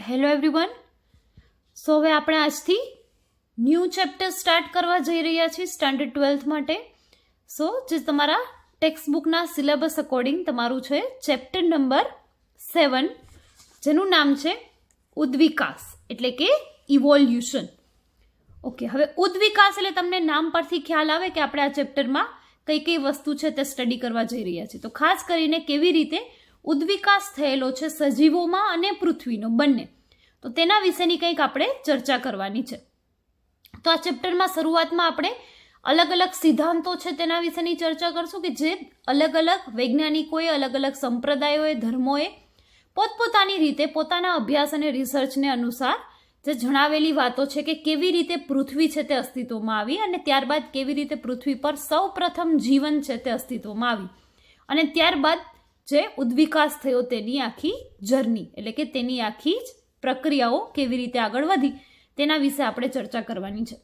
Hello everyone. સો હવે આપણે આજથી ન્યૂ ચેપ્ટર સ્ટાર્ટ કરવા જઈ રહ્યા છીએ સ્ટાન્ડર્ડ 12th માટે. સો જે તમારા ટેક્સ્ટ બુકના સિલેબસ અકોર્ડિંગ તમારું છે ચેપ્ટર નંબર 7, જેનું નામ છે ઉદ્વિકાસ એટલે કે ઇવોલ્યુશન. ઓકે, હવે ઉદ્વિકાસ એટલે તમને નામ પરથી ખ્યાલ આવે કે આપણે આ ચેપ્ટરમાં કઈ કઈ વસ્તુ છે તે સ્ટડી કરવા જઈ રહ્યા છીએ. તો ખાસ કરીને કેવી રીતે ઉદ્વિકાસ થયેલો છે સજીવોમાં અને પૃથ્વીનો બંને, તો તેના વિશેની કંઈક આપણે ચર્ચા કરવાની છે. તો આ ચેપ્ટરમાં શરૂઆતમાં આપણે અલગ અલગ સિદ્ધાંતો છે તેના વિશેની ચર્ચા કરશું કે જે અલગ અલગ વૈજ્ઞાનિકોએ, અલગ અલગ સંપ્રદાયોએ, ધર્મોએ પોતપોતાની રીતે પોતાના અભ્યાસ અને રિસર્ચને અનુસાર જે જણાવેલી વાતો છે કે કેવી રીતે પૃથ્વી છે તે અસ્તિત્વમાં આવી અને ત્યારબાદ કેવી રીતે પૃથ્વી પર સૌ પ્રથમ જીવન છે તે અસ્તિત્વમાં આવી અને ત્યારબાદ જે ઉદ્વિકાસ થયો તેની આખી જર્ની એટલે કે તેની આખી જ પ્રક્રિયાઓ કેવી રીતે આગળ વધી તેના વિશે આપણે ચર્ચા કરવાની છે.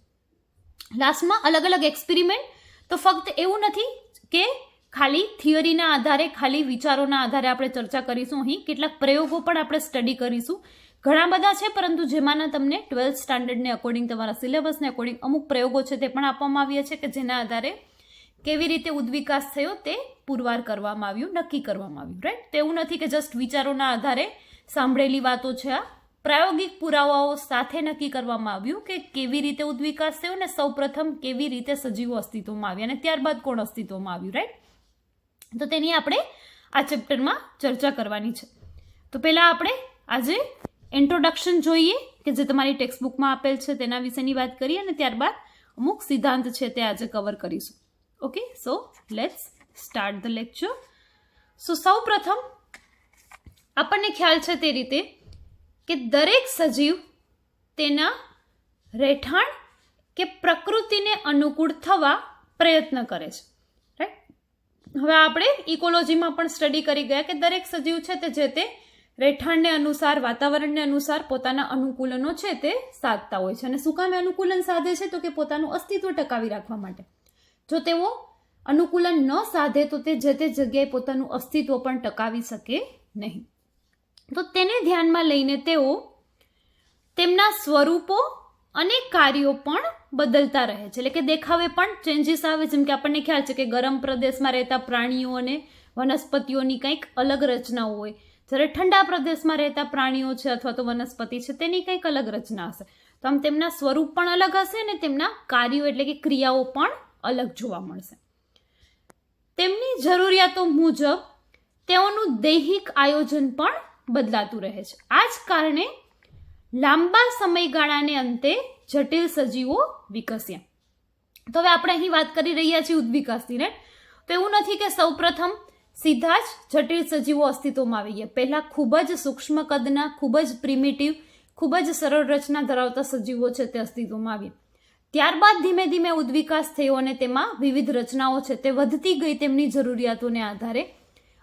લાસ્ટમાં અલગ અલગ એક્સપેરિમેન્ટ, તો ફક્ત એવું નથી કે ખાલી થિયરીના આધારે, ખાલી વિચારોના આધારે આપણે ચર્ચા કરીશું. અહીં કેટલાક પ્રયોગો પણ આપણે સ્ટડી કરીશું. ઘણા બધા છે, પરંતુ જેમાંના તમને 12th સ્ટાન્ડર્ડને અકોર્ડિંગ, તમારા સિલેબસને અકોર્ડિંગ અમુક પ્રયોગો છે તે પણ આપવામાં આવ્યા છે કે જેના આધારે કેવી રીતે ઉદ્વિકાસ થયો તે પુરવાર કરવામાં આવ્યું, નક્કી કરવામાં આવ્યું. રાઈટ? તો એવું નથી કે જસ્ટ વિચારોના આધારે સાંભળેલી વાતો છે, આ પ્રાયોગિક પુરાવાઓ સાથે નક્કી કરવામાં આવ્યું કે કેવી રીતે ઉદ્વિકાસ થયો ને સૌપ્રથમ કેવી રીતે સજીવો અસ્તિત્વમાં આવ્યા અને ત્યારબાદ કોણ અસ્તિત્વમાં આવ્યું. રાઈટ? તો તેની આપણે આ ચેપ્ટરમાં ચર્ચા કરવાની છે. તો પહેલાં આપણે આજે ઇન્ટ્રોડક્શન જોઈએ કે જે તમારી ટેક્સ્ટ બુકમાં આપેલ છે તેના વિશેની વાત કરીએ અને ત્યારબાદ અમુક સિદ્ધાંત છે તે આજે કવર કરીશું. Okay, so let's start the lecture. So સૌ પ્રથમ આપણને ખ્યાલ છે તે રીતે કે દરેક સજીવ તેના રહેઠાણ કે પ્રકૃતિને અનુકૂળ થવા પ્રયત્ન કરે છે. રાઈટ? હવે આપણે ઇકોલોજીમાં પણ સ્ટડી કરી ગયા કે દરેક સજીવ છે તે જે તે રહેઠાણને અનુસાર, વાતાવરણને અનુસાર પોતાના અનુકૂલનો છે તે સાધતા હોય છે. અને શું કામે અનુકૂલન સાધે છે? તો કે પોતાનું અસ્તિત્વ ટકાવી રાખવા માટે. જો તેઓ અનુકૂલન ન સાધે તો તે જે તે જગ્યાએ પોતાનું અસ્તિત્વ પણ ટકાવી શકે નહીં. તો તેને ધ્યાનમાં લઈને તેઓ તેમના સ્વરૂપો અને કાર્યો પણ બદલતા રહે છે. એટલે કે દેખાવે પણ ચેન્જીસ આવે. જેમ કે આપણને ખ્યાલ છે કે ગરમ પ્રદેશમાં રહેતા પ્રાણીઓ અને વનસ્પતિઓની કંઈક અલગ રચનાઓ હોય, જ્યારે ઠંડા પ્રદેશમાં રહેતા પ્રાણીઓ છે અથવા તો વનસ્પતિ છે તેની કંઈક અલગ રચના હશે. તો આમ તેમના સ્વરૂપ પણ અલગ હશે અને તેમના કાર્યો એટલે કે ક્રિયાઓ પણ અલગ જોવા મળશે. તેમની જરૂરિયાતો મુજબ તેઓનું દૈહિક આયોજન પણ બદલાતું રહે છે. આ જ કારણે લાંબા સમયગાળાને અંતે જટિલ સજીવો વિકસ્યા. તો હવે આપણે અહીં વાત કરી રહ્યા છીએ ઉદ્વિકાસની. ને તો એવું નથી કે સૌ પ્રથમ સીધા જ જટિલ સજીવો અસ્તિત્વમાં આવી ગયા. પહેલાં ખૂબ જ સૂક્ષ્મ કદના, ખૂબ જ પ્રિમિટિવ, ખૂબ જ સરળ રચના ધરાવતા સજીવો છે તે અસ્તિત્વમાં આવ્યા. ત્યારબાદ ધીમે ધીમે ઉદ્વિકાસ થયો અને તેમાં વિવિધ રચનાઓ છે તે વધતી ગઈ તેમની જરૂરિયાતોને આધારે.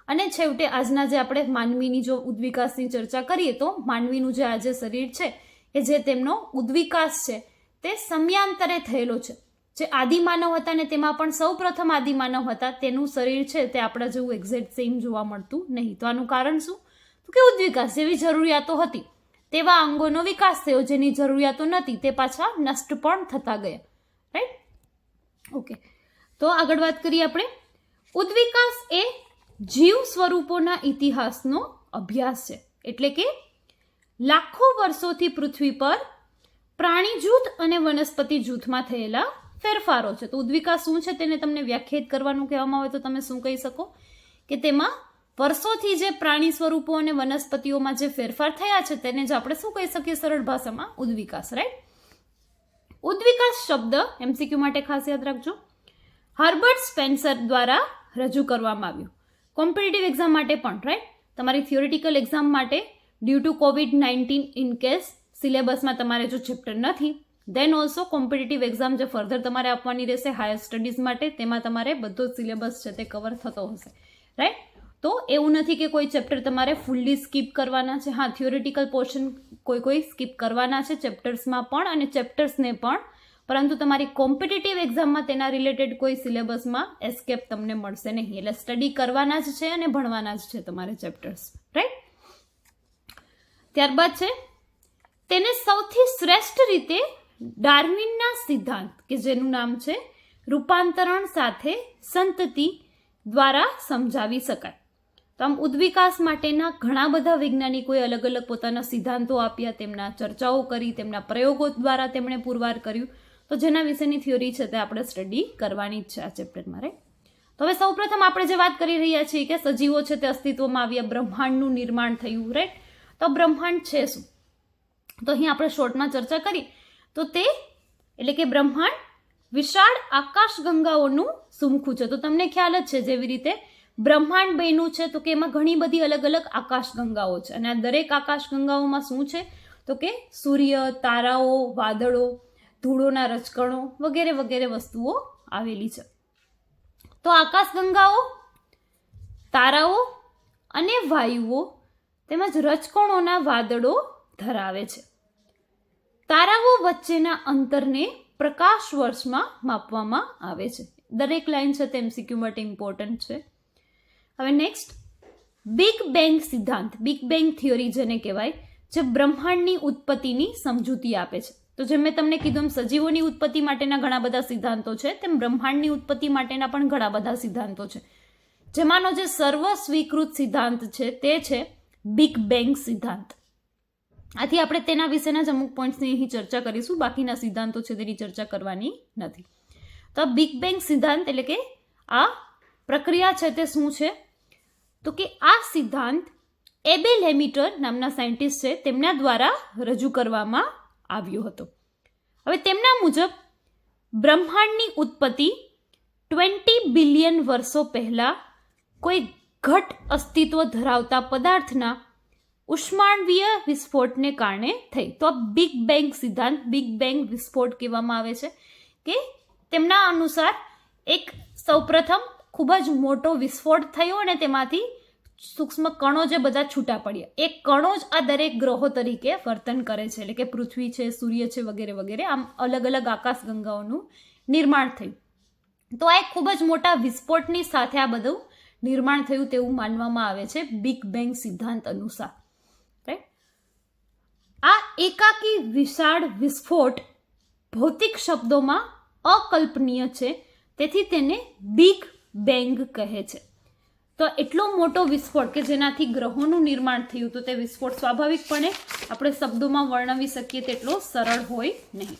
અને છેવટે આજના જે આપણે માનવીની જો ઉદ્વિકાસની ચર્ચા કરીએ તો માનવીનું જે આજે શરીર છે કે જે તેમનો ઉદ્વિકાસ છે તે સમયાંતરે થયેલો છે. જે આદિમાનવ હતા ને તેમાં પણ સૌ પ્રથમ આદિમાનવ હતા તેનું શરીર છે તે આપણા જેવું એક્ઝેક્ટ સેમ જોવા મળતું નહીં. તો આનું કારણ શું? તો કે ઉદ્વિકાસ, જેવી જરૂરિયાતો હતી તેવા અંગોનો વિકાસ થયો, જેની જરૂરિયાતો નથી તે પાછા નષ્ટ પણ થતા ગયા. રાઈટ? ઓકે, તો આગળ વાત કરીએ આપણે. ઉદ્વિકાસ એ જીવ સ્વરૂપોના ઇતિહાસનો અભ્યાસ છે. એટલે કે લાખો વર્ષોથી પૃથ્વી પર પ્રાણી જૂથ અને વનસ્પતિ જૂથમાં થયેલા ફેરફારો છે. તો ઉદ્વિકાસ શું છે તેને તમને વ્યાખ્યાયિત કરવાનું કહેવામાં આવે તો તમે શું કહી શકો કે તેમાં વર્ષોથી જે પ્રાણી સ્વરૂપો અને વનસ્પતિઓમાં જે ફેરફાર થયા છે તેને જ આપણે શું કહી શકીએ સરળ ભાષામાં? ઉદ્વિકાસ. રાઈટ? ઉદ્વિકાસ શબ્દ MCQ માટે ખાસ યાદ રાખજો, હર્બર્ટ સ્પેન્સર દ્વારા રજૂ કરવામાં આવ્યું. કોમ્પિટિટિવ એક્ઝામ માટે પણ. રાઈટ? તમારી થિયોરિટિકલ એક્ઝામ માટે due to COVID-19 in case સિલેબસમાં તમારે જો ચેપ્ટર નથી, દેન ઓલ્સો કોમ્પિટિટિવ એક્ઝામ જે ફર્ધર તમારે આપવાની રહેશે હાયર સ્ટડીઝ માટે, તેમાં તમારે બધો જ સિલેબસ છે તે કવર થતો હશે. રાઈટ? તો એવું નથી કે કોઈ ચેપ્ટર તમારે ફૂલ્લી સ્કીપ કરવાના છે. હા, થિયોરિટિકલ પોર્શન કોઈ સ્કીપ કરવાના છે ચેપ્ટર્સમાં પણ અને ચેપ્ટર્સને પણ, પરંતુ તમારી કોમ્પિટિટિવ એક્ઝામમાં તેના રિલેટેડ કોઈ સિલેબસમાં એસ્કેપ તમને મળશે નહીં. એટલે સ્ટડી કરવાના જ છે અને ભણવાના જ છે તમારે ચેપ્ટર્સ. રાઈટ? ત્યારબાદ છે તેને સૌથી શ્રેષ્ઠ રીતે ડાર્વિનના સિદ્ધાંત કે જેનું નામ છે રૂપાંતરણ સાથે સંતતિ દ્વારા સમજાવી શકાય. તો આમ ઉદ્વિકાસ માટેના ઘણા બધા વૈજ્ઞાનિકોએ અલગ અલગ પોતાના સિદ્ધાંતો આપ્યા, તેમના ચર્ચાઓ કરી, તેમના પ્રયોગો દ્વારા તેમણે પુરવાર કર્યું. તો જેના વિશેની થિયોરી છે તે આપણે સ્ટડી કરવાની જ છે આ ચેપ્ટરમાં, રાઈટ. તો હવે સૌપ્રથમ આપણે જે વાત કરી રહ્યા છીએ કે સજીવો છે તે અસ્તિત્વમાં આવ્યા, બ્રહ્માંડનું નિર્માણ થયું, રાઈટ. તો બ્રહ્માંડ છે શું? તો અહીં આપણે શોર્ટમાં ચર્ચા કરી તો તે એટલે કે બ્રહ્માંડ વિશાળ આકાશગંગાઓનું સુમખું છે. તો તમને ખ્યાલ જ છે જેવી રીતે બ્રહ્માંડ બન્યું છે તો કે એમાં ઘણી બધી અલગ અલગ આકાશગંગાઓ છે, અને આ દરેક આકાશગંગાઓમાં શું છે તો કે સૂર્ય, તારાઓ, વાદળો, ધૂળોના રજકણો વગેરે વગેરે વસ્તુઓ આવેલી છે. તો આકાશગંગાઓ, તારાઓ અને વાયુઓ તેમજ રજકણોના વાદળો ધરાવે છે. તારાઓ વચ્ચેના અંતરને પ્રકાશ વર્ષમાં માપવામાં આવે છે. દરેક લાઈન છે તે MCQ માટે ઇમ્પોર્ટન્ટ છે. હવે નેક્સ્ટ, બિગ બેંગ સિદ્ધાંત, બિગ બેંગ થિયોરી જેને કહેવાય, જે બ્રહ્માંડની ઉત્પત્તિની સમજૂતી આપે છે. તો જેમ મેં તમને કીધું એમ સજીવોની ઉત્પત્તિ માટેના ઘણા બધા સિદ્ધાંતો છે, તેમ બ્રહ્માંડની ઉત્પત્તિ માટેના પણ ઘણા બધા સિદ્ધાંતો છે. જેમાંનો જે સર્વ સ્વીકૃત સિદ્ધાંત છે તે છે બિગ બેંગ સિદ્ધાંત. આથી આપણે તેના વિશેના જ અમુક પોઈન્ટ્સની અહીં ચર્ચા કરીશું, બાકીના સિદ્ધાંતો છે તેની ચર્ચા કરવાની નથી. તો બિગ બેંગ સિદ્ધાંત એટલે કે આ પ્રક્રિયા છે તે શું છે તો કે આ સિદ્ધાંત એબેલ હેમિટર નામના સાયન્ટિસ્ટ છે તેમના દ્વારા રજૂ કરવામાં આવ્યો હતો. હવે તેમના મુજબ બ્રહ્માંડની ઉત્પત્તિ 20 બિલિયન વર્ષો પહેલા કોઈ ઘટ અસ્તિત્વ ધરાવતા પદાર્થના ઉષ્માણવીય વિસ્ફોટને કારણે થઈ. તો આ બિગ બેંગ સિદ્ધાંત, બિગ બેંગ વિસ્ફોટ કહેવામાં આવે છે કે તેમના અનુસાર એક સૌપ્રથમ ખૂબ જ મોટો વિસ્ફોટ થયો અને તેમાંથી સૂક્ષ્મ કણો જે બધા છૂટા પડ્યા. એ કણો જ આ દરેક ગ્રહો તરીકે વર્તન કરે છે, એટલે કે પૃથ્વી છે, સૂર્ય છે વગેરે વગેરે, આમ અલગ અલગ આકાશગંગાઓનું નિર્માણ થયું. તો આ એક ખૂબ જ મોટા વિસ્ફોટની સાથે આ બધું નિર્માણ થયું તેવું માનવામાં આવે છે બિગ બેંગ સિદ્ધાંત અનુસાર. રાઈટ. આ એકાકી વિશાળ વિસ્ફોટ ભૌતિક શબ્દોમાં અકલ્પનીય છે, તેથી તેને બિગ બેંગ કહે છે. તો એટલો મોટો વિસ્ફોટ કે જેનાથી ગ્રહોનું નિર્માણ થયું, તો તે વિસ્ફોટ સ્વાભાવિકપણે આપણે શબ્દોમાં વર્ણવી શકીએ તેટલો સરળ હોય નહીં.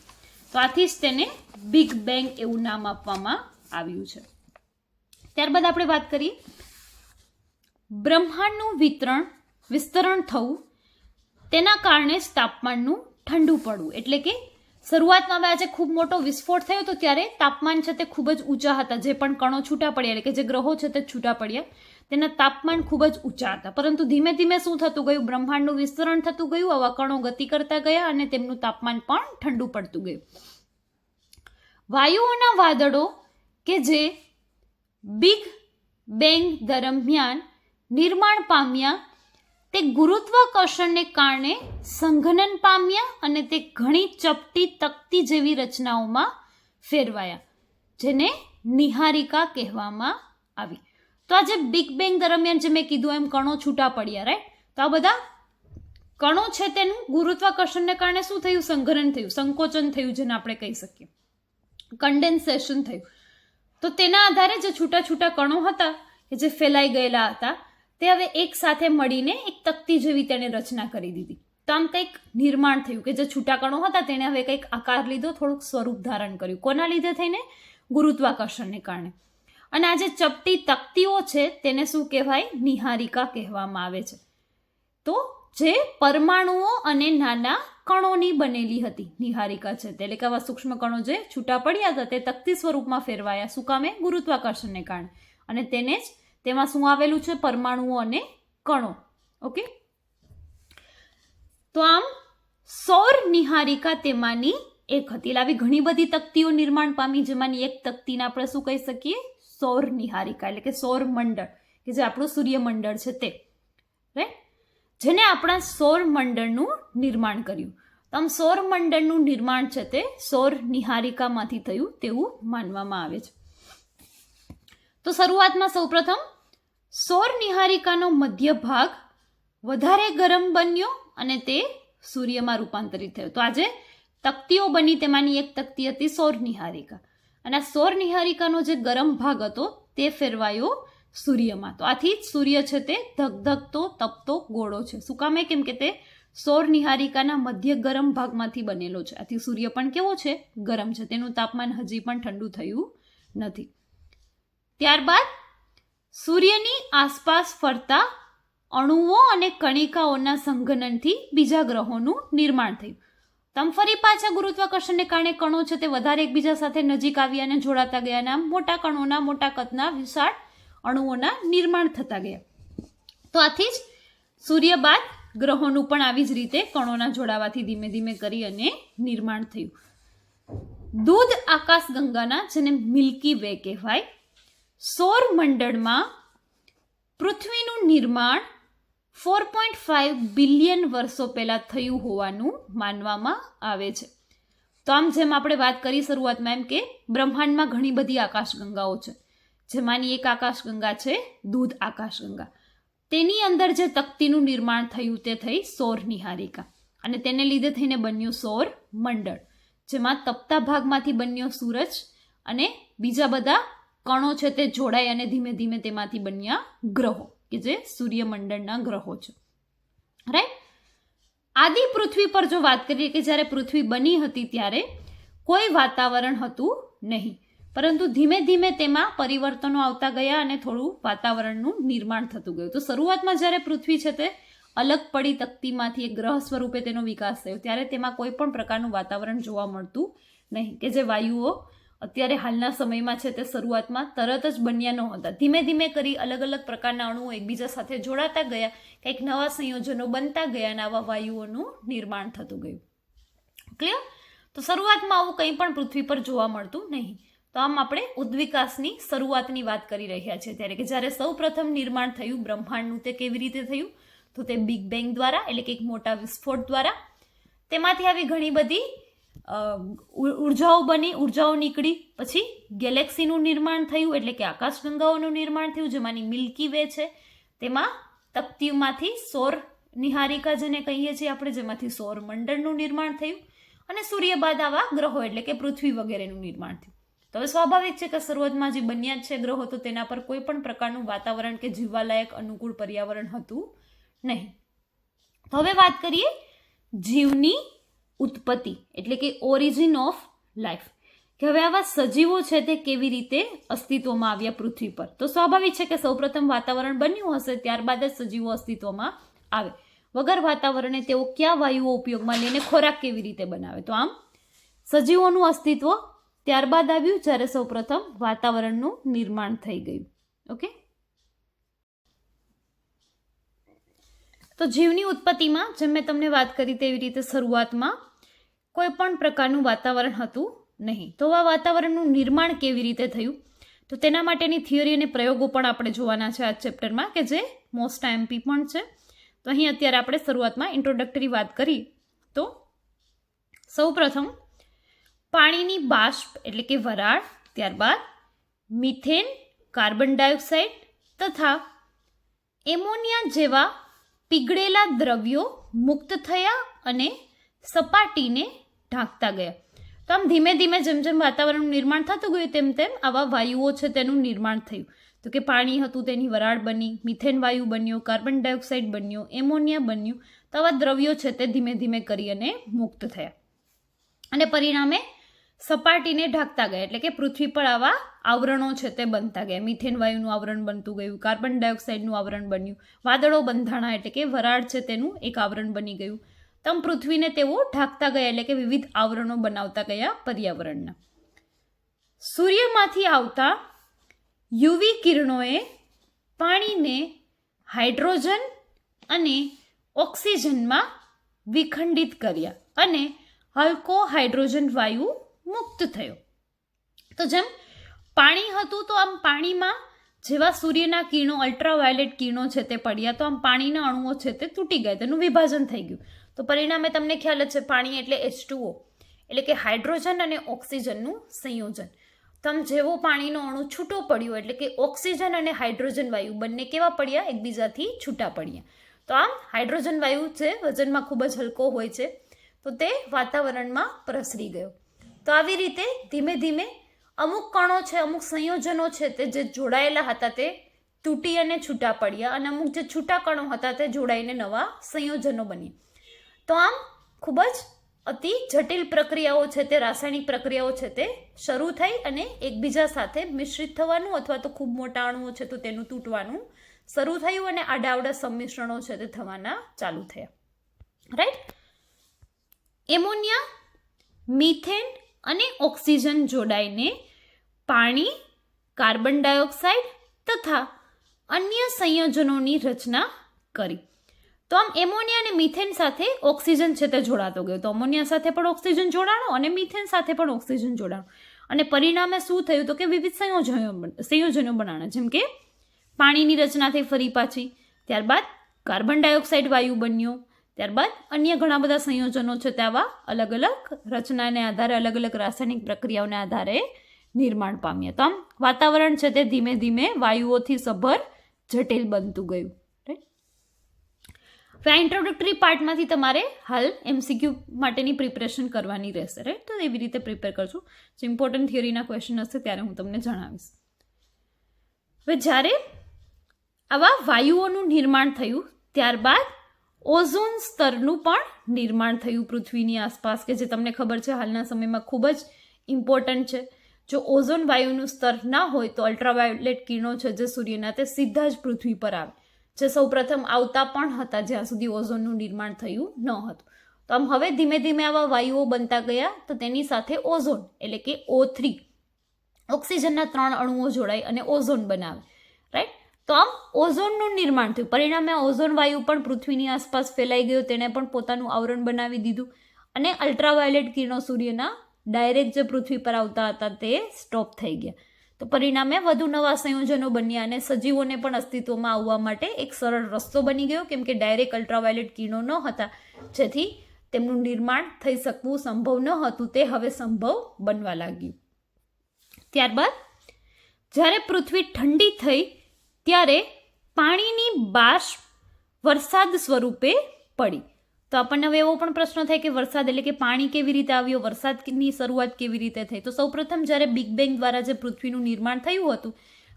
તો આથી જ તેને બિગ બેંગ એવું નામ આપવામાં આવ્યું છે. ત્યારબાદ આપણે વાત કરીએ બ્રહ્માંડનું વિસ્તરણ થવું, તેના કારણે જ તાપમાનનું ઠંડુ પડવું. એટલે કે શરૂઆતમાં આજે ખૂબ મોટો વિસ્ફોટ થયો તો ત્યારે તાપમાન છે તે ખૂબ જ ઊંચા હતા. જે પણ કણો છૂટા પડ્યા એટલે કે જે ગ્રહો છે તે છૂટા પડ્યા તેના તાપમાન ખૂબ જ ઊંચા હતા. પરંતુ ધીમે ધીમે શું થતું ગયું, બ્રહ્માંડનું વિસ્તરણ થતું ગયું, આવા કણો ગતિ કરતા ગયા અને તેમનું તાપમાન પણ ઠંડુ પડતું ગયું. વાયુઓના વાદળો કે જે બિગ બેંગ દરમિયાન નિર્માણ પામ્યા તે ગુરુત્વાકર્ષણને કારણે સંઘનન પામ્યા અને તે ઘણી ચપટી તકતી જેવી રચનાઓમાં ફેરવાયા, જેને નિહારિકા કહેવામાં આવી. તો આ જે બિગ બેંગ દરમિયાન જે મેં કીધું એમ કણો છૂટા પડ્યા, રાઈટ. તો આ બધા કણો છે તેનું ગુરુત્વાકર્ષણને કારણે શું થયું, સંઘનન થયું, સંકોચન થયું, જેને આપણે કહી શકીએ કન્ડેન્સેશન થયું. તો તેના આધારે જે છૂટા છૂટા કણો હતા કે જે ફેલાઈ ગયેલા હતા તે હવે એક સાથે મળીને એક તકતી જેવી તેણે રચના કરી દીધી. તો આમ કંઈક નિર્માણ થયું કે જે છૂટા કણો હતા તેને હવે કંઈક આકાર લીધો, થોડુંક સ્વરૂપ ધારણ કર્યું. કોના લીધે થઈને? ગુરુત્વાકર્ષણને કારણે. અને આ જે ચપટી તકતીઓ છે તેને શું કહેવાય? નિહારિકા કહેવામાં આવે છે. તો જે પરમાણુઓ અને નાના કણોની બનેલી હતી નિહારિકા છે તે, એટલે કે આવા સૂક્ષ્મ કણો જે છૂટા પડ્યા હતા તે તકતી સ્વરૂપમાં ફેરવાયા. શું કામે? ગુરુત્વાકર્ષણને કારણે. અને તેને જ તેમાં શું આવેલું છે? પરમાણુઓ અને કણો. ઓકે. તો આમ સૌર નિહારિકા તેમાંની એક હતી. આવી ઘણી બધી તકતીઓ નિર્માણ પામી, જેમાંની એક તકતીને આપણે શું કહી શકીએ? સૌર નિહારિકા, એટલે કે સૌર મંડળ, કે જે આપણું સૂર્યમંડળ છે તે, રાઈટ, જેને આપણા સૌર મંડળનું નિર્માણ કર્યું. તો આમ સૌર મંડળનું નિર્માણ છે તે સૌર નિહારિકામાંથી થયું તેવું માનવામાં આવે છે. તો શરૂઆતમાં સૌપ્રથમ સૌર નિહારિકાનો મધ્ય ભાગ વધારે ગરમ બન્યો અને તે સૂર્યમાં રૂપાંતરિત થયો. તો આજે તકતીઓ બની તેમાંની એક તકતી હતી સૌર નિહારિકા, અને આ સૌર નિહારિકાનો જે ગરમ ભાગ હતો તે ફેરવાયો સૂર્યમાં. તો આથી જ સૂર્ય છે તે ધગધગતો તપતો ગોળો છે. શું કામ? કેમ કે તે સૌર નિહારિકાના મધ્ય ગરમ ભાગમાંથી બનેલો છે. આથી સૂર્ય પણ કેવો છે? ગરમ છે. તેનું તાપમાન હજી પણ ઠંડુ થયું નથી. ત્યારબાદ સૂર્યની આસપાસ ફરતા અણુઓ અને કણિકાઓના સંઘનનથી બીજા ગ્રહોનું નિર્માણ થયું. તમ ફરી પાછા ગુરુત્વાકર્ષણને કારણે કણો છે તે વધારે એકબીજા સાથે નજીક આવ્યા અને જોડાતા ગયા, અને આમ મોટા કણોના, મોટા કદના વિશાળ અણુઓના નિર્માણ થતા ગયા. તો આથી જ સૂર્ય બાદ ગ્રહોનું પણ આવી જ રીતે કણોના જોડાવાથી ધીમે ધીમે કરી અને નિર્માણ થયું. દૂધ આકાશગંગાના, જેને મિલ્કી વે કહેવાય, સૌર મંડળમાં પૃથ્વીનું નિર્માણ 4.5 બિલિયન વર્ષો પહેલા થયું હોવાનું માનવામાં આવે છે. તો આમ જેમ આપણે વાત કરી શરૂઆતમાં એમ કે બ્રહ્માંડમાં ઘણી બધી આકાશગંગાઓ છે, જેમાંની એક આકાશગંગા છે દૂધ આકાશગંગા. તેની અંદર જે તકતીનું નિર્માણ થયું તે થઈ સૌર નિહારિકા, અને તેને લીધે થઈને બન્યું સૌર મંડળ, જેમાં તપતા ભાગમાંથી બન્યો સૂરજ અને બીજા બધા કણો છે તે જોડાઈ અને ધીમે ધીમે તેમાંથી બન્યા ગ્રહો, કે જે સૂર્યમંડળના ગ્રહો છે. રાઈટ. આદિ પૃથ્વી પર જો વાત કરીએ કે જ્યારે પૃથ્વી બની હતી ત્યારે કોઈ વાતાવરણ હતું નહીં, પરંતુ ધીમે ધીમે તેમાં પરિવર્તનો આવતા ગયા અને થોડું વાતાવરણનું નિર્માણ થતું ગયું. તો શરૂઆતમાં જ્યારે પૃથ્વી છે તે અલગ પડી તકતીમાંથી એક ગ્રહ સ્વરૂપે તેનો વિકાસ થયો, ત્યારે તેમાં કોઈ પણ પ્રકારનું વાતાવરણ જોવા મળતું નહીં, કે જે વાયુઓ અત્યારે હાલના સમયમાં છે તે શરૂઆતમાં તરત જ બન્યા ન હતા. ધીમે ધીમે કરી અલગ અલગ પ્રકારના અણુઓ એકબીજા સાથે જોડાતા ગયા, કંઈક નવા સંયોજનો બનતા ગયા અને આવા વાયુઓનું નિર્માણ થતું ગયું. ક્લિયર? તો શરૂઆતમાં આવું કંઈ પણ પૃથ્વી પર જોવા મળતું નહીં. તો આમ આપણે ઉદ્વિકાસની શરૂઆતની વાત કરી રહ્યા છીએ ત્યારે, કે જ્યારે સૌ પ્રથમ નિર્માણ થયું બ્રહ્માંડનું તે કેવી રીતે થયું? તો તે બિગ બેંગ દ્વારા, એટલે કે એક મોટા વિસ્ફોટ દ્વારા. તેમાંથી આવી ઘણી બધી ઉર્જાઓ નીકળી. પછી ગેલેક્સીનું નિર્માણ થયું, એટલે કે આકાશગંગાઓનું નિર્માણ થયું, જેમાંની મિલ્કી વે છે. તેમાં તકતીમાંથી સૌર નિહારિકા જેને કહીએ છીએ આપણે, જેમાંથી સૌર મંડળનું નિર્માણ થયું, અને સૂર્ય બાદ આવા ગ્રહો એટલે કે પૃથ્વી વગેરેનું નિર્માણ થયું. તો હવે સ્વાભાવિક છે કે શરૂઆતમાં જે બન્યા જ છે ગ્રહો, તો તેના પર કોઈ પણ પ્રકારનું વાતાવરણ કે જીવવાલાયક અનુકૂળ પર્યાવરણ હતું નહીં. હવે વાત કરીએ જીવની ઉત્પત્તિ, એટલે કે ઓરિજિન ઓફ લાઈફ, કે હવે આવા સજીવો છે તે કેવી રીતે અસ્તિત્વમાં આવ્યા પૃથ્વી પર. તો સ્વાભાવિક છે કે સૌપ્રથમ વાતાવરણ બન્યું હશે, ત્યારબાદ જ સજીવો અસ્તિત્વમાં આવે. વગર વાતાવરણે તેઓ કયા વાયુઓ ઉપયોગમાં લઈને ખોરાક કેવી રીતે બનાવે? તો આમ સજીવોનું અસ્તિત્વ ત્યારબાદ આવ્યું, જ્યારે સૌપ્રથમ વાતાવરણનું નિર્માણ થઈ ગયું. ઓકે. તો જીવની ઉત્પત્તિમાં જેમ મેં તમને વાત કરી તેવી રીતે શરૂઆતમાં કોઈ પણ પ્રકારનું વાતાવરણ હતું નહીં. તો આ વાતાવરણનું નિર્માણ કેવી રીતે થયું? તો તેના માટેની થિયરી અને પ્રયોગો પણ આપણે જોવાના છે આ ચેપ્ટરમાં, કે જે મોસ્ટ આઈએમપી પણ છે. તો અહીં અત્યારે આપણે શરૂઆતમાં ઇન્ટ્રોડક્ટરી વાત કરી. તો સૌપ્રથમ પાણીની બાષ્પ એટલે કે વરાળ, ત્યારબાદ મિથેન, કાર્બન ડાયોક્સાઇડ તથા એમોનિયા જેવા પીગળેલા દ્રવ્યો મુક્ત થયા અને સપાટીને ઢાંકતા ગયા. તો આમ ધીમે ધીમે જેમ જેમ વાતાવરણનું નિર્માણ થતું ગયું તેમ તેમ આવા વાયુઓ છે તેનું નિર્માણ થયું. તો કે પાણી હતું તેની વરાળ બની, મિથેન વાયુ બન્યો, કાર્બન ડાયોક્સાઇડ બન્યો, એમોનિયા બન્યું. તો આવા દ્રવ્યો છે તે ધીમે ધીમે કરી અને મુક્ત થયા, અને પરિણામે સપાટીને ઢાંકતા ગયા, એટલે કે પૃથ્વી પર આવા આવરણો છે તે બનતા ગયા. મિથેન વાયુનું આવરણ બનતું ગયું, કાર્બન ડાયોક્સાઇડનું આવરણ બન્યું, વાદળો બંધાણા એટલે કે વરાળ છે તેનું એક આવરણ બની ગયું. તમ પૃથ્વીને તેઓ ઢાંકતા ગયા, એટલે કે વિવિધ આવરણો બનાવતા ગયા પર્યાવરણના. સૂર્યમાંથી આવતા યુવી કિરણોએ પાણીને હાઇડ્રોજન અને ઓક્સિજનમાં વિખંડિત કર્યા અને હલકો હાઇડ્રોજન વાયુ મુક્ત થયો. તો જેમ પાણી હતું, તો આમ પાણીમાં જેવા સૂર્યના કિરણો, અલ્ટ્રાવાયોલેટ કિરણો છે તે પડ્યા, તો આમ પાણીના અણુઓ છે તે તૂટી ગયા, તેનું વિભાજન થઈ ગયું. તો પરિણામે તમને ખ્યાલ જ છે, પાણી એટલે H2O, એટલે કે હાઇડ્રોજન અને ઓક્સિજનનું સંયોજન. તો આમ જેવો પાણીનો અણુ છૂટો પડ્યો, એટલે કે ઓક્સિજન અને હાઇડ્રોજન વાયુ બંને કેવા પડ્યા? એકબીજાથી છૂટા પડ્યા. તો આમ હાઇડ્રોજન વાયુ જે વજનમાં ખૂબ જ હલકો હોય છે તો તે વાતાવરણમાં પ્રસરી ગયો. તો આવી રીતે ધીમે ધીમે અમુક કણો છે, અમુક સંયોજનો છે તે જે જોડાયેલા હતા તે તૂટી અને છૂટા પડ્યા, અને અમુક જે છૂટા કણો હતા તે જોડાઈને નવા સંયોજનો બન્યા. તો આમ ખૂબ જ અતિ જટિલ પ્રક્રિયાઓ છે તે, રાસાયણિક પ્રક્રિયાઓ છે તે શરૂ થઈ અને એકબીજા સાથે મિશ્રિત થવાનું અથવા તો ખૂબ મોટા અણુઓ છે તો તેનું તૂટવાનું શરૂ થયું અને આડાઅવડા સંમિશ્રણો છે તે થવાના ચાલુ થયા. રાઈટ. એમોનિયા, મિથેન અને ઓક્સિજન જોડાઈને પાણી, કાર્બન ડાયોક્સાઇડ તથા અન્ય સંયોજનોની રચના કરી. તો આમ એમોનિયા અને મિથેન સાથે ઓક્સિજન છે તે જોડાતો ગયો. તો અમોનિયા સાથે પણ ઓક્સિજન જોડાણો અને મિથેન સાથે પણ ઓક્સિજન જોડાણો, અને પરિણામે શું થયું તો કે વિવિધ સંયોજનો બનાવ્યા, જેમ કે પાણીની રચના થઈ ફરી પાછી, ત્યારબાદ કાર્બન ડાયોક્સાઇડ વાયુ બન્યો, ત્યારબાદ અન્ય ઘણા બધા સંયોજનો છે તે આવા અલગ અલગ રચનાને આધારે, અલગ અલગ રાસાયણિક પ્રક્રિયાઓને આધારે નિર્માણ પામ્યા. તો આમ વાતાવરણ છે તે ધીમે ધીમે વાયુઓથી સભર જટિલ બનતું ગયું. આ ઇન્ટ્રોડક્ટરી પાર્ટમાંથી તમારે હાલ MCQ માટેની પ્રિપરેશન કરવાની રહેશે. રાઈટ. તો એવી રીતે પ્રિપેર કરશું. જે ઇમ્પોર્ટન્ટ થિયરીના ક્વેશ્ચન હશે ત્યારે હું તમને જણાવીશ. હવે જ્યારે આવા વાયુઓનું નિર્માણ થયું ત્યારબાદ ઓઝોન સ્તરનું પણ નિર્માણ થયું પૃથ્વીની આસપાસ, કે જે તમને ખબર છે હાલના સમયમાં ખૂબ જ ઇમ્પોર્ટન્ટ છે. જો ઓઝોન વાયુનું સ્તર ના હોય તો અલ્ટ્રાવાયોલેટ કિરણો છે જે સૂર્યના તે સીધા જ પૃથ્વી પર આવે, જે સૌ પ્રથમ આવતા પણ હતા જ્યાં સુધી ઓઝોનનું નિર્માણ થયું ન હતું. તો આમ હવે ધીમે ધીમે આવા વાયુઓ બનતા ગયા, તો તેની સાથે ઓઝોન એટલે કે O3 ઓક્સિજનના 3 અણુઓ જોડાય અને ઓઝોન બનાવે. રાઈટ. તો આમ ઓઝોનનું નિર્માણ થયું. પરિણામે ઓઝોન વાયુ પણ પૃથ્વીની આસપાસ ફેલાઈ ગયો, તેણે પણ પોતાનું આવરણ બનાવી દીધું, અને અલ્ટ્રાવાયોલેટ કિરણો સૂર્યના ડાયરેક્ટ જે પૃથ્વી પર આવતા હતા તે સ્ટોપ થઈ ગયા. તો પરિણામે વધુ નવા સંયોજનો બન્યા અને સજીવોને પણ અસ્તિત્વમાં આવવા માટે એક સરળ રસ્તો બની ગયો, કેમ કે ડાયરેક્ટ અલ્ટ્રાવાયોલેટ કિરણો ન હતા, જેથી તેમનું નિર્માણ થઈ શકવું સંભવ ન હતું, તે હવે સંભવ બનવા લાગ્યું. ત્યારબાદ જ્યારે પૃથ્વી ઠંડી થઈ ત્યારે પાણીની બાષ્પ વરસાદ સ્વરૂપે પડી. તો આપણને હવે એવો પણ પ્રશ્ન થાય કે વરસાદ એટલે કે પાણી કેવી રીતે આવ્યો, વરસાદની શરૂઆત કેવી રીતે થઈ? તો સૌપ્રથમ જ્યારે બિગ બેંગ દ્વારા જે પૃથ્વીનું નિર્માણ થયું હતું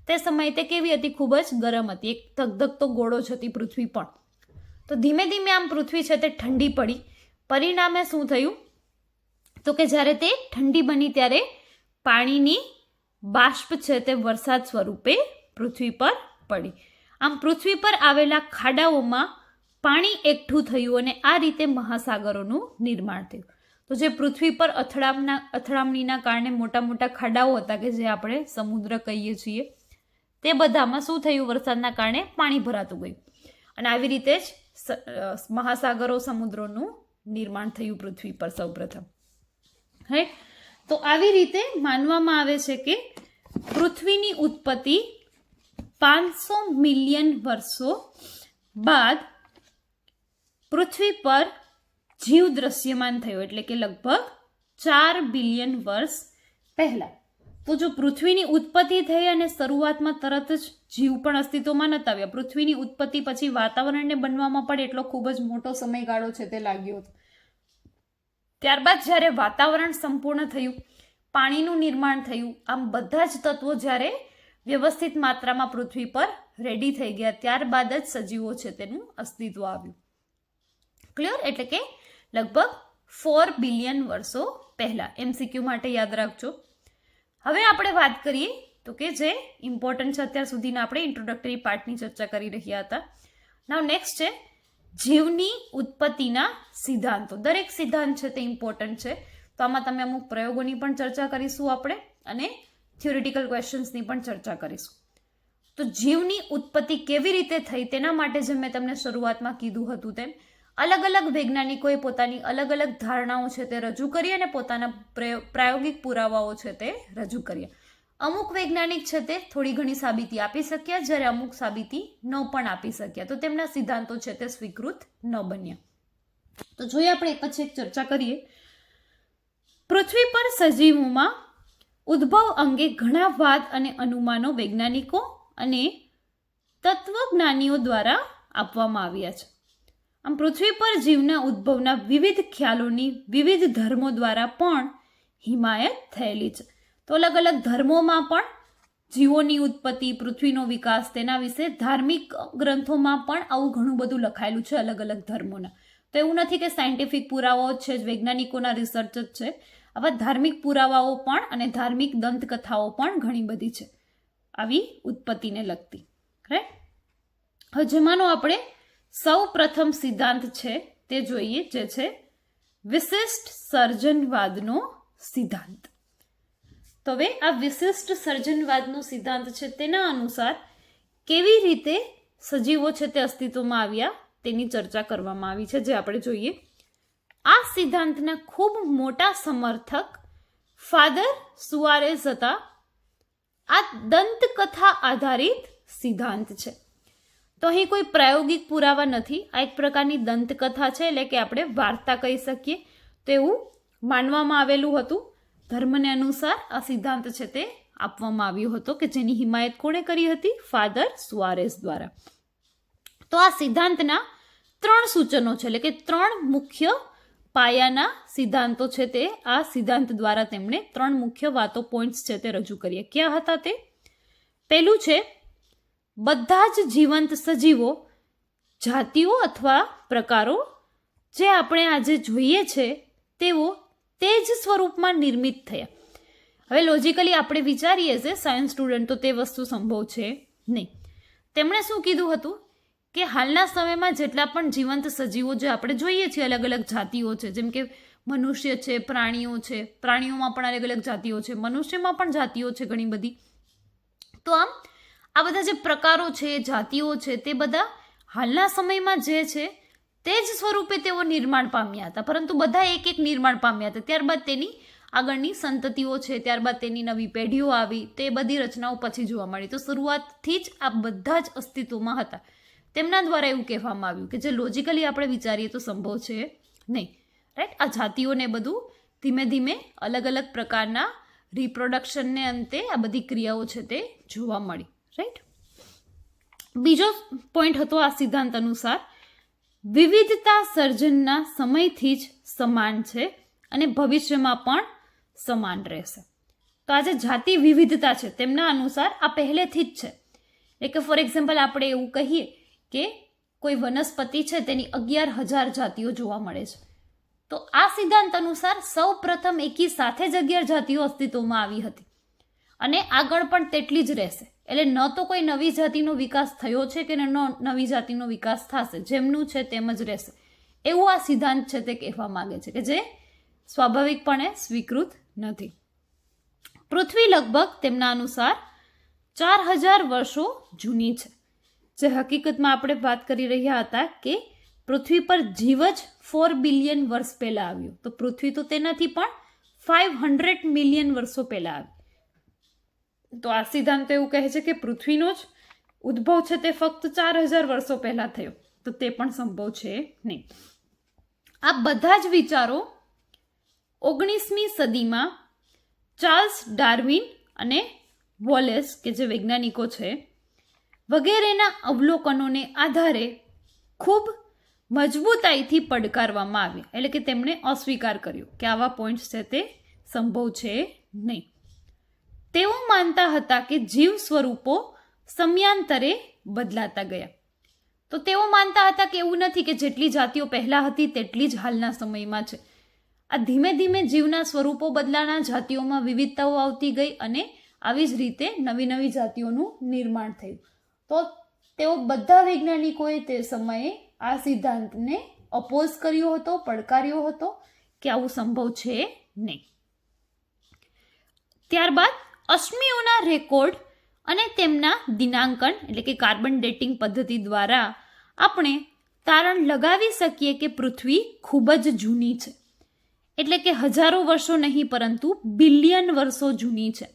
તે સમયે તે કેવી હતી? ખૂબ જ ગરમ હતી, એક ધગધગતો ગોળો જ હતી પૃથ્વી પણ. તો ધીમે ધીમે આમ પૃથ્વી છે તે ઠંડી પડી. પરિણામે શું થયું તો કે જ્યારે તે ઠંડી બની ત્યારે પાણીની બાષ્પ છે તે વરસાદ સ્વરૂપે પૃથ્વી પર પડી. આમ પૃથ્વી પર આવેલા ખાડાઓમાં પાણી એકઠું થયું અને આ રીતે મહાસાગરોનું નિર્માણ થયું. તો જે પૃથ્વી પર અથડામણીના કારણે મોટા મોટા ખાડાઓ હતા કે જે આપણે સમુદ્ર કહીએ છીએ, તે બધામાં શું થયું? વરસાદના કારણે પાણી ભરાતું ગયું અને આવી રીતે જ મહાસાગરો, સમુદ્રોનું નિર્માણ થયું પૃથ્વી પર સૌપ્રથમ. રાઈટ. તો આવી રીતે માનવામાં આવે છે કે પૃથ્વીની ઉત્પત્તિ 500 મિલિયન વર્ષો બાદ પૃથ્વી પર જીવ દ્રશ્યમાન થયો, એટલે કે લગભગ 4 બિલિયન વર્ષ પહેલા. તો જો પૃથ્વીની ઉત્પત્તિ થઈ અને શરૂઆતમાં તરત જ જીવ પણ અસ્તિત્વમાં નહોતા આવ્યા, પૃથ્વીની ઉત્પત્તિ પછી વાતાવરણને બનવામાં પણ એટલો ખૂબ જ મોટો સમયગાળો છે તે લાગ્યો હતો. ત્યારબાદ જ્યારે વાતાવરણ સંપૂર્ણ થયું, પાણીનું નિર્માણ થયું, આમ બધા જ તત્વો જ્યારે વ્યવસ્થિત માત્રામાં પૃથ્વી પર રેડી થઈ ગયા, ત્યારબાદ જ સજીવો છે તેનું અસ્તિત્વ આવ્યું. ક્લિયર? એટલે કે લગભગ 4 બિલિયન વર્ષો પહેલા. MCQ માટે યાદ રાખજો. હવે આપણે વાત કરીએ તો કે જે ઇમ્પોર્ટન્ટ છે, અત્યાર સુધીના આપણે ઇન્ટ્રોડક્ટરી પાર્ટની ચર્ચા કરી રહ્યા હતા. નાઉ નેક્સ્ટ છે જીવની ઉત્પત્તિના સિદ્ધાંતો. દરેક સિદ્ધાંત છે તે ઇમ્પોર્ટન્ટ છે. તો આમાં તમે અમુક પ્રયોગોની પણ ચર્ચા કરીશું આપણે, અને થિયોરિટિકલ ક્વેશ્ચન્સની પણ ચર્ચા કરીશું. તો જીવની ઉત્પત્તિ કેવી રીતે થઈ તેના માટે જે મેં તમને શરૂઆતમાં કીધું હતું તેમ અલગ અલગ વૈજ્ઞાનિકોએ પોતાની અલગ અલગ ધારણાઓ છે તે રજૂ કરી અને પોતાના પ્રાયોગિક પુરાવાઓ છે તે રજૂ કર્યા. અમુક વૈજ્ઞાનિક છે તે થોડી ઘણી સાબિતી આપી શક્યા, જ્યારે અમુક સાબિતી ન પણ આપી શક્યા, તો તેમના સિદ્ધાંતો છે તે સ્વીકૃત ન બન્યા. તો જોઈએ આપણે એક પછી એક ચર્ચા કરીએ. પૃથ્વી પર સજીવોમાં ઉદ્ભવ અંગે ઘણા વાદ અને અનુમાનો વૈજ્ઞાનિકો અને તત્વજ્ઞાનીઓ દ્વારા આપવામાં આવ્યા છે. આમ પૃથ્વી પર જીવના ઉદ્ભવના વિવિધ ખ્યાલોની વિવિધ ધર્મો દ્વારા પણ હિમાયત થયેલી છે. તો અલગ અલગ ધર્મોમાં પણ જીવોની ઉત્પત્તિ, પૃથ્વીનો વિકાસ, તેના વિશે ધાર્મિક ગ્રંથોમાં પણ આવું ઘણું બધું લખાયેલું છે અલગ અલગ ધર્મોના. તો એવું નથી કે સાયન્ટિફિક પુરાવાઓ જ છે, વૈજ્ઞાનિકોના રિસર્ચ જ છે. આવા ધાર્મિક પુરાવાઓ પણ અને ધાર્મિક દંતકથાઓ પણ ઘણી બધી છે આવી ઉત્પત્તિને લગતી. રાઈટ. હવે જેમાંનો આપણે સૌ પ્રથમ સિદ્ધાંત છે તે જોઈએ, જે છે વિશિષ્ટ સર્જનવાદનો સિદ્ધાંત. તો હવે આ વિશિષ્ટ સર્જનવાદનો સિદ્ધાંત છે તેના અનુસાર કેવી રીતે સજીવો છે તે અસ્તિત્વમાં આવ્યા તેની ચર્ચા કરવામાં આવી છે, જે આપણે જોઈએ. આ સિદ્ધાંતના ખૂબ મોટા સમર્થક ફાધર સુઆરેઝ હતા. આ દંતકથા આધારિત સિદ્ધાંત છે. તો અહીં કોઈ પ્રાયોગિક પુરાવા નથી. આ એક પ્રકારની દંતકથા છે, એટલે કે આપણે વાર્તા કહી શકીએ. તો એવું માનવામાં આવેલું હતું. ધર્મને અનુસાર આ સિદ્ધાંત છે તે આપવામાં આવ્યો હતો, કે જેની હિમાયત કોણે કરી હતી? ફાધર સુઆરેઝ દ્વારા. તો આ સિદ્ધાંતના 3 સૂચનો છે, એટલે કે 3 મુખ્ય પાયાના સિદ્ધાંતો છે તે આ સિદ્ધાંત દ્વારા તેમણે 3 મુખ્ય વાતો, પોઈન્ટ્સ છે તે રજૂ કર્યા. ક્યાં હતા તે? પહેલું છે, બધા જ જીવંત સજીવો, જાતિઓ અથવા પ્રકારો જે આપણે આજે જોઈએ છે તેઓ તે જ સ્વરૂપમાં નિર્મિત થયા. હવે લોજિકલી આપણે વિચારીએ છીએ સાયન્સ સ્ટુડન્ટ, તો તે વસ્તુ સંભવ છે નહીં. તેમણે શું કીધું હતું કે હાલના સમયમાં જેટલા પણ જીવંત સજીવો જે આપણે જોઈએ છીએ, અલગ અલગ જાતિઓ છે, જેમ કે મનુષ્ય છે, પ્રાણીઓ છે, પ્રાણીઓમાં પણ અલગ અલગ જાતિઓ છે, મનુષ્યમાં પણ જાતિઓ છે ઘણી બધી. તો આમ આ બધા જે પ્રકારો છે, જાતિઓ છે, તે બધા હાલના સમયમાં જે છે તે જ સ્વરૂપે તેઓ નિર્માણ પામ્યા હતા, પરંતુ બધા એક એક નિર્માણ પામ્યા હતા. ત્યારબાદ તેની આગળની સંતતિઓ છે, ત્યારબાદ તેની નવી પેઢીઓ આવી, તે બધી રચનાઓ પછી જોવા મળી. તો શરૂઆતથી જ આ બધા જ અસ્તિત્વમાં હતા. તેમના દ્વારા એવું કહેવામાં આવ્યું કે જે લોજિકલી આપણે વિચારીએ તો સંભવ છે નહીં. રાઈટ. આ જાતિઓને બધું ધીમે ધીમે અલગ અલગ પ્રકારના રિપ્રોડક્શનને અંતે આ બધી ક્રિયાઓ છે તે જોવા મળી. રાઈટ. બીજો પોઈન્ટ હતો આ સિદ્ધાંત અનુસાર વિવિધતા સર્જનના સમયથી જ સમાન છે અને ભવિષ્યમાં પણ સમાન રહેશે. તો આ જે જાતિ વિવિધતા છે તેમના અનુસાર આ પહેલેથી જ છે. એટલે કે ફોર એક્ઝામ્પલ આપણે એવું કહીએ કે કોઈ વનસ્પતિ છે તેની 11,000 જાતિઓ જોવા મળે છે. તો આ સિદ્ધાંત અનુસાર સૌ પ્રથમ એકી સાથે જ 11 જાતિઓ અસ્તિત્વમાં આવી હતી અને આગળ પણ તેટલી જ રહેશે. એટલે ન તો કોઈ નવી જાતિનો વિકાસ થયો છે કે ન નવી જાતિનો વિકાસ થશે, જેમનું છે તેમ જ રહેશે, એવું આ સિદ્ધાંત છે તે કહેવા માંગે છે, કે જે સ્વાભાવિકપણે સ્વીકૃત નથી. પૃથ્વી લગભગ તેમના અનુસાર 4,000 વર્ષો જૂની છે. જે હકીકતમાં આપણે વાત કરી રહ્યા હતા કે પૃથ્વી પર જીવ જ 4 બિલિયન વર્ષ પહેલાં આવ્યું, તો પૃથ્વી તો તેનાથી પણ 500 મિલિયન વર્ષો પહેલાં આવી. તો આ સિદ્ધાંત એવું કહે છે કે પૃથ્વીનો જ ઉદ્ભવ છે તે ફક્ત 4,000 વર્ષો પહેલાં થયો, તો તે પણ સંભવ છે નહીં. આ બધા જ વિચારો 19મી સદીમાં ચાર્લ્સ ડાર્વિન અને વોલેસ, કે જે વૈજ્ઞાનિકો છે, વગેરેના અવલોકનોને આધારે ખૂબ મજબૂતાઈથી પડકારવામાં આવ્યા. એટલે કે તેમણે અસ્વીકાર કર્યો કે આવા પોઈન્ટ્સ છે તે સંભવ છે નહીં. તેઓ માનતા હતા કે જીવ સ્વરૂપો સમયાંતરે બદલાતા ગયા. તો તેઓ માનતા હતા કે એવું નથી કે જેટલી જાતિઓ પહેલાં હતી તેટલી જ હાલના સમયમાં છે. આ ધીમે ધીમે જીવના સ્વરૂપો બદલાના, જાતિઓમાં વિવિધતાઓ આવતી ગઈ અને આવી જ રીતે નવી નવી જાતિઓનું નિર્માણ થયું. તો તેઓ બધા વૈજ્ઞાનિકોએ તે સમયે આ સિદ્ધાંતને અપોઝ કર્યો હતો, પડકાર્યો હતો કે આવું સંભવ છે નહીં. ત્યારબાદ અશ્મિઓના રેકોર્ડ અને તેમના દિનાંકન, એટલે કે કાર્બન ડેટિંગ પદ્ધતિ દ્વારા આપણે તારણ લગાવી શકીએ કે પૃથ્વી ખૂબ જ જૂની છે. એટલે કે હજારો વર્ષો નહીં, પરંતુ બિલિયન વર્ષો જૂની છે.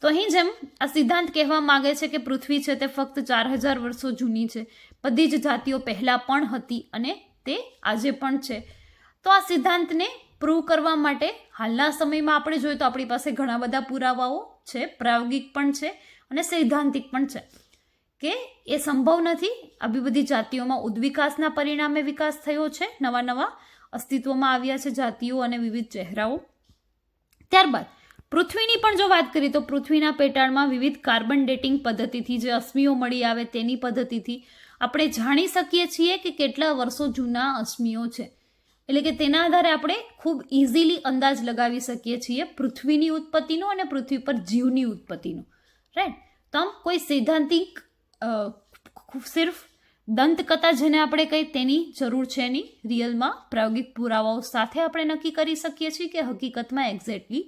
તો અહીં જેમ આ સિદ્ધાંત કહેવા માંગે છે કે પૃથ્વી છે તે ફક્ત 4,000 વર્ષો જૂની છે, બધી જ જાતિઓ પહેલાં પણ હતી અને તે આજે પણ છે. તો આ સિદ્ધાંતને પ્રૂવ કરવા માટે હાલના સમયમાં આપણે જોઈએ તો આપણી પાસે ઘણા બધા પુરાવાઓ છે, પ્રાયોગિક પણ છે અને સૈદ્ધાંતિક પણ છે, કે એ સંભવ નથી. આવી બધી જાતિઓમાં ઉદ્વિકાસના પરિણામે વિકાસ થયો છે, નવા નવા અસ્તિત્વમાં આવ્યા છે જાતિઓ અને વિવિધ ચહેરાઓ. ત્યારબાદ પૃથ્વીની પણ જો વાત કરીએ તો પૃથ્વીના પેટાળમાં વિવિધ કાર્બન ડેટિંગ પદ્ધતિથી જે અશ્મિઓ મળી આવે તેની પદ્ધતિથી આપણે જાણી શકીએ છીએ કે કેટલા વર્ષો જૂના અશ્મિઓ છે. એટલે કે તેના આધારે આપણે ખૂબ ઇઝીલી અંદાજ લગાવી શકીએ છીએ પૃથ્વીની ઉત્પત્તિનો અને પૃથ્વી પર જીવની ઉત્પત્તિનો. રાઈટ. તો આમ કોઈ સૈદ્ધાંતિક સિર્ફ દંતકથા જેને આપણે કહીએ તેની જરૂર છે નહીં. રિયલમાં પ્રાયોગિક પુરાવાઓ સાથે આપણે નક્કી કરી શકીએ છીએ કે હકીકતમાં એક્ઝેક્ટલી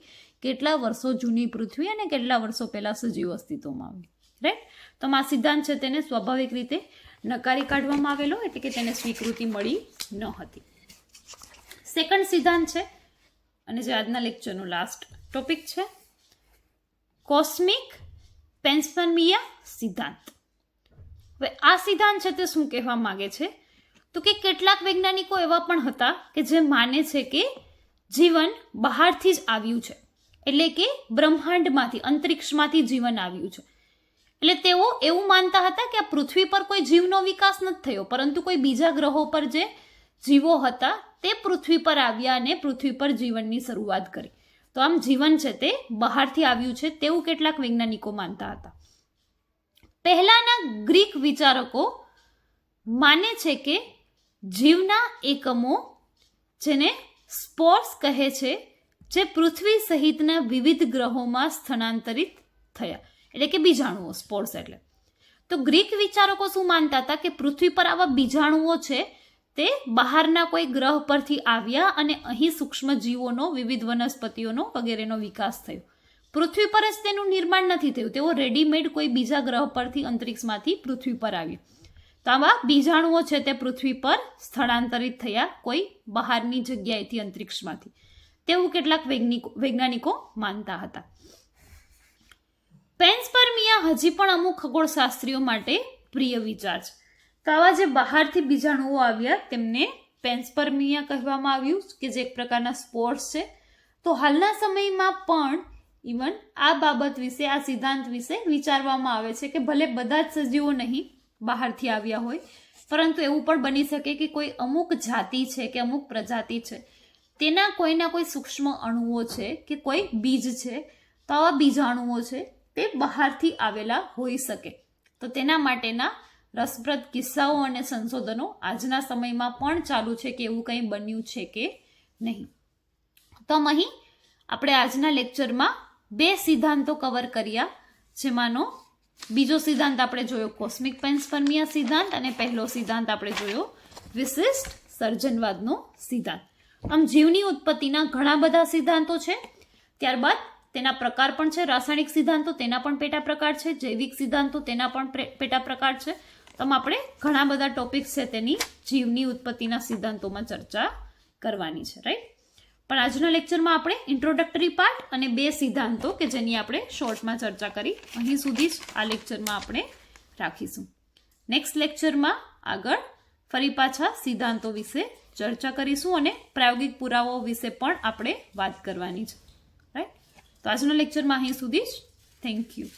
કેટલા વર્ષો જૂની પૃથ્વી અને કેટલા વર્ષો પહેલાં સજીવ અસ્તિત્વમાં આવી. રાઈટ. તો આ સિદ્ધાંત છે તેને સ્વાભાવિક રીતે નકારી કાઢવામાં આવેલો, એટલે કે તેને સ્વીકૃતિ મળી ન હતી. સેકન્ડ સિદ્ધાંત છે અને જે આજના લેક્ચરનો લાસ્ટ ટોપિક છે, કોસ્મિક પેન્સપર્મિયા સિદ્ધાંત. હવે આ સિદ્ધાંત છે તે શું કહેવા માંગે છે તો કે કેટલાક વૈજ્ઞાનિકો એવા પણ હતા કે જે માને છે કે જીવન બહારથી જ આવ્યું છે, એટલે કે બ્રહ્માંડમાંથી, અંતરિક્ષમાંથી જીવન આવ્યું છે. એટલે તેઓ એવું માનતા હતા કે આ પૃથ્વી પર કોઈ જીવનો વિકાસ નથી થયો, પરંતુ કોઈ બીજા ગ્રહો પર જે જીવો હતા તે પૃથ્વી પર આવ્યા અને પૃથ્વી પર જીવનની શરૂઆત કરી. તો આમ જીવન છે તે બહારથી આવ્યું છે તેવું કેટલાક વૈજ્ઞાનિકો માનતા હતા. પહેલાના ગ્રીક વિચારકો માને છે કે જીવના એકમો જેને સ્પોર્સ કહે છે જે પૃથ્વી સહિતના વિવિધ ગ્રહોમાં સ્થાનાંતરિત થયા, એટલે કે બીજાણુઓ. સ્પોર્સ એટલે તો ગ્રીક વિચારકો શું માનતા હતા કે પૃથ્વી પર આવા બીજાણુઓ છે તે બહારના કોઈ ગ્રહ પરથી આવ્યા અને અહીં સૂક્ષ્મ જીવોનો, વિવિધ વનસ્પતિઓનો વગેરેનો વિકાસ થયો. પૃથ્વી પર જ તેનું નિર્માણ નથી થયું, તેઓ રેડીમેડ કોઈ બીજા ગ્રહ પરથી, અંતરિક્ષમાંથી પૃથ્વી પર આવ્યું. તો આવા બીજાણુઓ છે તે પૃથ્વી પર સ્થળાંતરિત થયા કોઈ બહારની જગ્યાએથી, અંતરિક્ષમાંથી, તેવું કેટલાક વૈજ્ઞાનિકો માનતા હતા. પેન્સપર્મિયા હજી પણ અમુક ખગોળશાસ્ત્રીઓ માટે પ્રિય વિચાર છે. તો આવા જે બહારથી બીજાણુઓ આવ્યા તેમને પેન્સપર્મિયા કહેવામાં આવ્યું, કે જે એક પ્રકારના સ્પોર્સ છે. તો હાલના સમયમાં પણ ઇવન આ બાબત વિશે, આ સિદ્ધાંત વિશે વિચારવામાં આવે છે કે ભલે બધા જ સજીવો નહીં બહારથી આવ્યા હોય, પરંતુ એવું પણ બની શકે કે કોઈ અમુક જાતિ છે કે અમુક પ્રજાતિ છે તેના કોઈના કોઈ સૂક્ષ્મ અણુઓ છે કે કોઈ બીજ છે, તો આવા બીજાણુઓ છે તે બહારથી આવેલા હોઈ શકે. તો તેના માટેના રસપ્રદ કિસ્સાઓ અને સંશોધનો આજના સમયમાં પણ ચાલુ છે કે એવું કંઈ બન્યું છે કે નહીં. તો અહીં આપણે આજના લેક્ચરમાં 2 સિદ્ધાંતો કવર કર્યા, જેમાંનો બીજો સિદ્ધાંત આપણે જોયો કોસ્મિક પેન્સપર્મિયા સિદ્ધાંત અને પહેલો સિદ્ધાંત આપણે જોયો વિશિષ્ટ સર્જનવાદનો સિદ્ધાંત. આમ જીવની ઉત્પત્તિના ઘણા બધા સિદ્ધાંતો છે. ત્યારબાદ તેના પ્રકાર પણ છે. રાસાયણિક સિદ્ધાંતો તેના પણ પેટા પ્રકાર છે, જૈવિક સિદ્ધાંતો તેના પણ પેટા પ્રકાર છે. તો આપણે ઘણા બધા ટોપિક્સ છે તેની જીવની ઉત્પત્તિના સિદ્ધાંતોમાં ચર્ચા કરવાની છે. રાઈટ. પણ આજના લેક્ચરમાં આપણે ઇન્ટ્રોડક્ટરી પાર્ટ અને 2 સિદ્ધાંતો કે જેની આપણે શોર્ટમાં ચર્ચા કરી, અહીં સુધી જ આ લેક્ચરમાં આપણે રાખીશું. નેક્સ્ટ લેક્ચરમાં આગળ ફરી પાછા સિદ્ધાંતો વિશે ચર્ચા કરીશું અને પ્રાયોગિક પુરાવાઓ વિશે પણ આપણે વાત કરવાની છે. રાઈટ. તો આજના લેક્ચરમાં અહીં સુધી જ. Thank you.